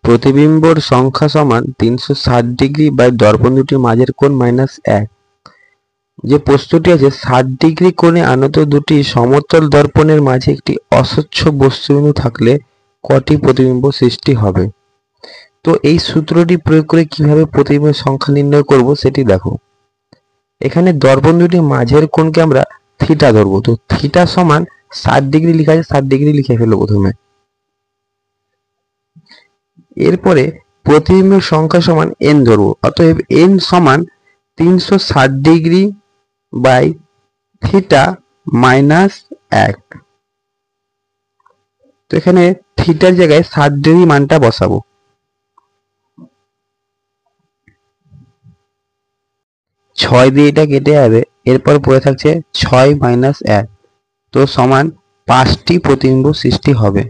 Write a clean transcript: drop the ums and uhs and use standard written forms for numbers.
প্রতিবিম্বর সংখ্যা সমান 360 degree by দর্পণ দুটির মাঝের কোণ -1। যে প্রশ্নটি আছে 60 ডিগ্রি কোণে আনত দুটি সমতল দর্পণের মাঝে একটি অস্বচ্ছ বস্তুবিন্দু থাকলে কটি প্রতিবিম্ব সৃষ্টি হবে। তো এই সূত্রটি প্রয়োগ করে কিভাবে প্রতিবিম্বের সংখ্যা নির্ণয় করব সেটি দেখো। এখানে দর্পণ দুটির মাঝের কোণকে আমরা থিটা ধরবো। তো থিটা সমান 60 ডিগ্রি লেখা আছে, 60 ডিগ্রি লিখে ফেলবো প্রথমে। এরপরে প্রতিবিম্বের সংখ্যা সমান n ধরবো। অতএব n সমান 360 ডিগ্রি বাই থিটা -1। তো এখানে থিটার জায়গায় 60 ডিগ্রি মানটা বসাবো। ছয় দিয়ে এটা কেটে যাবে, এরপর পড়ে থাকছে 6 - 1, তো সমান 5টি প্রতিবিম্ব সৃষ্টি হবে।